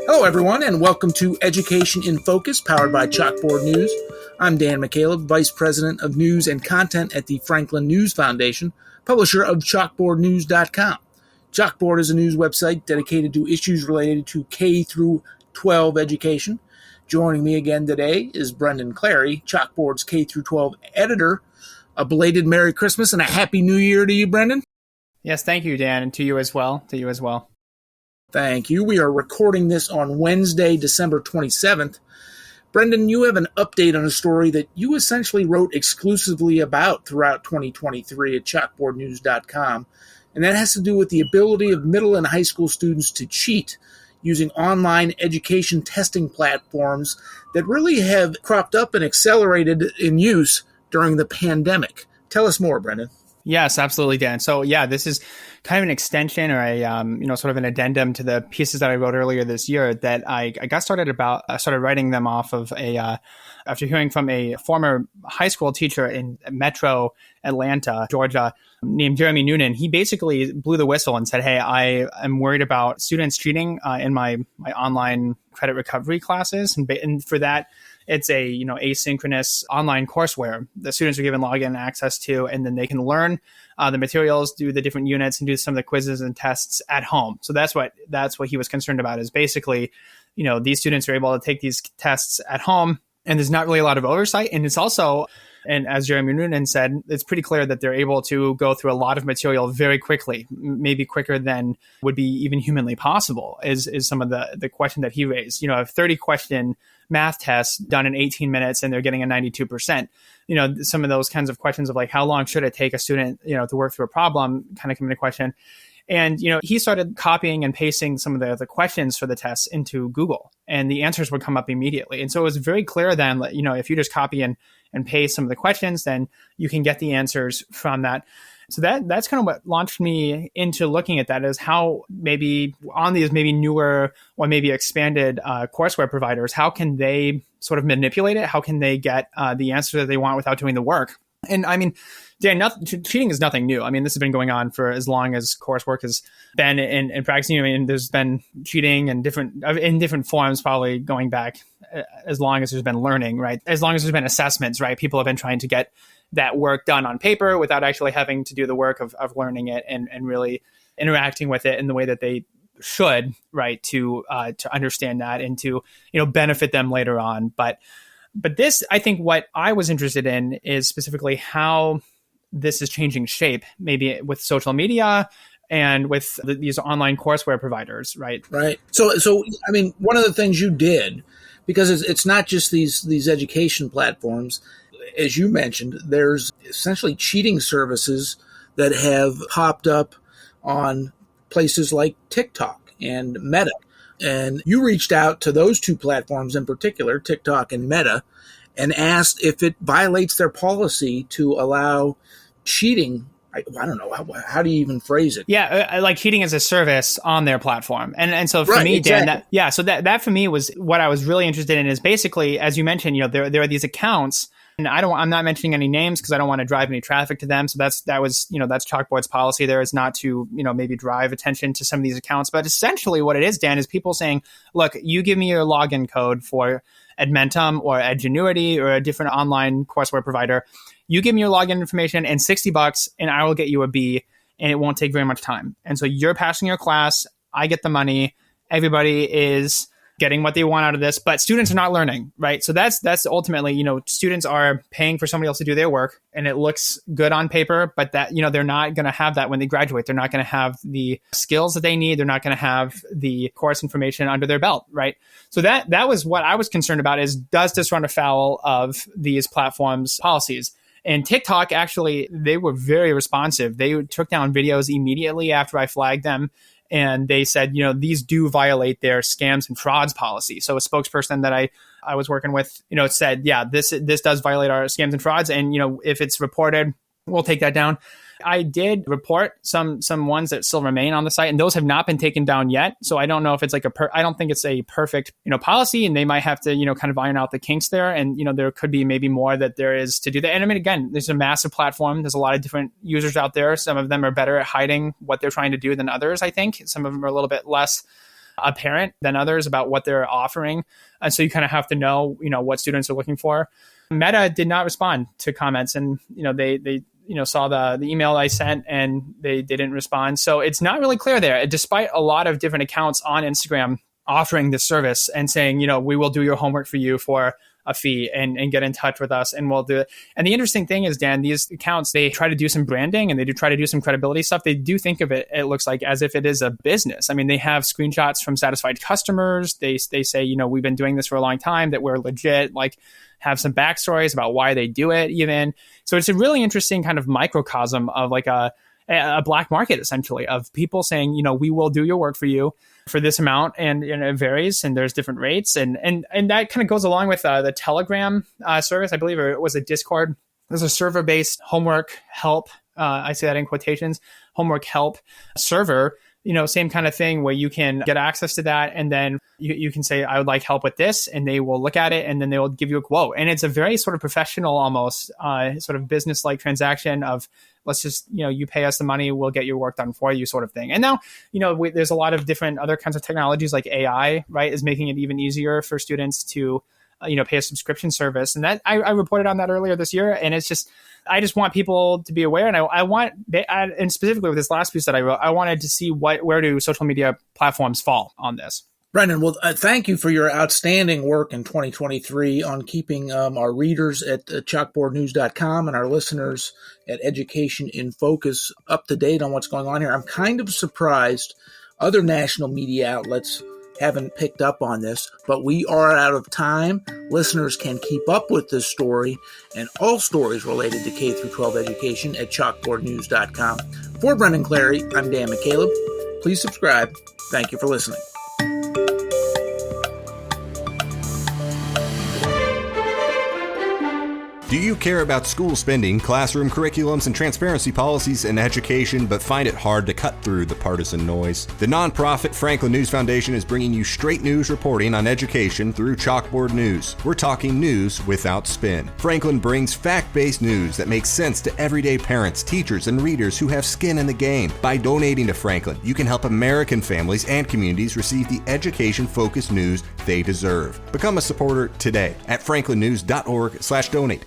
Hello, everyone, and welcome to Education in Focus, powered by Chalkboard News. I'm Dan McCaleb, Vice President of News and Content at the Franklin News Foundation, publisher of ChalkboardNews.com. Chalkboard is a news website dedicated to issues related to K through 12 education. Joining me again today is Brendan Clary, Chalkboard's K through 12 editor. A belated Merry Christmas and a Happy New Year to you, Brendan. Yes, thank you, Dan, and to you as well. Thank you. We are recording this on Wednesday, December 27th. Brendan, you have an update on a story that you essentially wrote exclusively about throughout 2023 at chalkboardnews.com, and that has to do with the ability of middle and high school students to cheat using online education testing platforms that really have cropped up and accelerated in use during the pandemic. Tell us more, Brendan. Yes, absolutely, Dan. So yeah, this is kind of an extension or a sort of an addendum to the pieces that I wrote earlier this year that I got started about. I started writing them off of after hearing from a former high school teacher in Metro Atlanta, Georgia, named Jeremy Noonan. He basically blew the whistle and said, "Hey, I am worried about students cheating in my online credit recovery classes, and for that." It's a asynchronous online courseware the students are given login access to, and then they can learn the materials, do the different units, and do some of the quizzes and tests at home. So that's what he was concerned about. Is basically, these students are able to take these tests at home, and there's not really a lot of oversight. And it's also, and as Jeremy Noonan said, it's pretty clear that they're able to go through a lot of material very quickly, maybe quicker than would be even humanly possible, is some of the question that he raised. A 30-question math test done in 18 minutes and they're getting a 92%. Some of those kinds of questions of like, how long should it take a student, to work through a problem kind of come into question. And, he started copying and pasting some of the questions for the tests into Google, and the answers would come up immediately. And so it was very clear then, if you just copy and paste some of the questions, then you can get the answers from that. So that's kind of what launched me into looking at that, is how maybe on these maybe newer or maybe expanded courseware providers, how can they sort of manipulate it? How can they get the answer that they want without doing the work? And I mean, Dan, cheating is nothing new. I mean, this has been going on for as long as coursework has been in practice. There's been cheating in different forms, probably going back as long as there's been learning, right? As long as there's been assessments, right? People have been trying to get that work done on paper without actually having to do the work of learning it and really interacting with it in the way that they should, right? To understand that and to, benefit them later on. But this, I think what I was interested in is specifically how this is changing shape, maybe with social media and with these online courseware providers, right? Right. So I mean, one of the things you did, because it's not just these education platforms, as you mentioned, there's essentially cheating services that have popped up on places like TikTok and Meta. And you reached out to those two platforms in particular, TikTok and Meta, and asked if it violates their policy to allow cheating. I don't know. How do you even phrase it? Yeah, like cheating as a service on their platform. And so for me, exactly. Dan, so that for me was what I was really interested in, is basically, as you mentioned, there are these accounts, and I'm not mentioning any names because I don't want to drive any traffic to them. So that's Chalkboard's policy there, is not to, maybe drive attention to some of these accounts. But essentially what it is, Dan, is people saying, look, you give me your login code for Edmentum or Edgenuity or a different online courseware provider. You give me your login information and $60 and I will get you a B, and it won't take very much time. And so you're passing your class, I get the money, everybody is getting what they want out of this, but students are not learning, right? So that's ultimately, students are paying for somebody else to do their work, and it looks good on paper, but that, they're not going to have that when they graduate. They're not going to have the skills that they need. They're not going to have the course information under their belt, right? So that was what I was concerned about, is does this run afoul of these platforms' policies? And TikTok, actually, they were very responsive. They took down videos immediately after I flagged them. And they said, these do violate their scams and frauds policy. So a spokesperson that I was working with, said, yeah, this does violate our scams and frauds. And, if it's reported, we'll take that down. I did report some ones that still remain on the site, and those have not been taken down yet. So I don't know if it's like I don't think it's a perfect, policy, and they might have to, kind of iron out the kinks there. And, there could be maybe more that there is to do that. And I mean, again, there's a massive platform. There's a lot of different users out there. Some of them are better at hiding what they're trying to do than others, I think. Some of them are a little bit less apparent than others about what they're offering. And so you kind of have to know, what students are looking for. Meta did not respond to comments, and, they saw the email I sent and they didn't respond. So it's not really clear there, despite a lot of different accounts on Instagram offering this service and saying, we will do your homework for you for a fee and get in touch with us and we'll do it. And the interesting thing is, Dan, these accounts, they try to do some branding and they do try to do some credibility stuff. They do think of it, it looks like, as if it is a business. I mean, they have screenshots from satisfied customers. They say, we've been doing this for a long time, that we're legit, like have some backstories about why they do it even. So it's a really interesting kind of microcosm of like a black market, essentially, of people saying, we will do your work for you for this amount, and it varies, and there's different rates, and that kind of goes along with the Telegram service, I believe, or it was a Discord. There's a server-based homework help. I say that in quotations, homework help server. Same kind of thing where you can get access to that, and then you can say, I would like help with this, and they will look at it, and then they will give you a quote. And it's a very sort of professional, almost sort of business-like transaction of, let's just, you pay us the money, we'll get your work done for you, sort of thing. And now, there's a lot of different other kinds of technologies like AI, right, is making it even easier for students to, pay a subscription service. And that I reported on that earlier this year. And it's just, I just want people to be aware. And I want, and specifically with this last piece that I wrote, I wanted to see where do social media platforms fall on this. Brendan, well, thank you for your outstanding work in 2023 on keeping our readers at chalkboardnews.com and our listeners at Education in Focus up to date on what's going on here. I'm kind of surprised other national media outlets haven't picked up on this, but we are out of time. Listeners can keep up with this story and all stories related to K-12 education at chalkboardnews.com. For Brendan Clary, I'm Dan McCaleb. Please subscribe. Thank you for listening. Do you care about school spending, classroom curriculums, and transparency policies in education, but find it hard to cut through the partisan noise? The nonprofit Franklin News Foundation is bringing you straight news reporting on education through Chalkboard News. We're talking news without spin. Franklin brings fact-based news that makes sense to everyday parents, teachers, and readers who have skin in the game. By donating to Franklin, you can help American families and communities receive the education-focused news they deserve. Become a supporter today at franklinnews.org/donate.